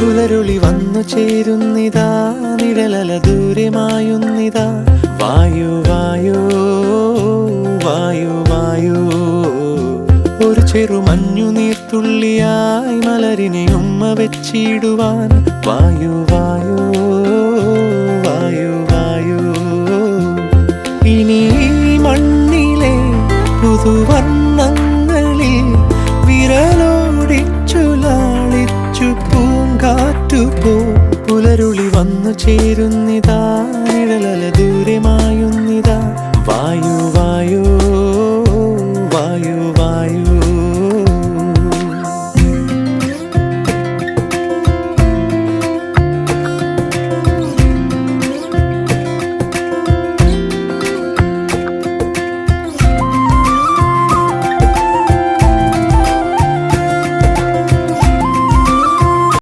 പുലരുളി വന്നു ചേരുന്നിതാ, നിഴലല ദൂരെ മായുന്നിതാ. വായു വായു വായു വായു, ഒരു ചെറു മഞ്ഞു നീർത്തുള്ളിയായി മലരിനെ ഉമ്മ വെച്ചിടുവാൻ. വായു വായു വായു വായു, ഇനി മണ്ണിലെ പുതുവർണ്ണങ്ങളിൽ വിരലോടിച്ചു ലാളിച്ചു പൂങ്കാറ്റുപോ. പുലരുളി വന്നു ചേരുന്നിതാ,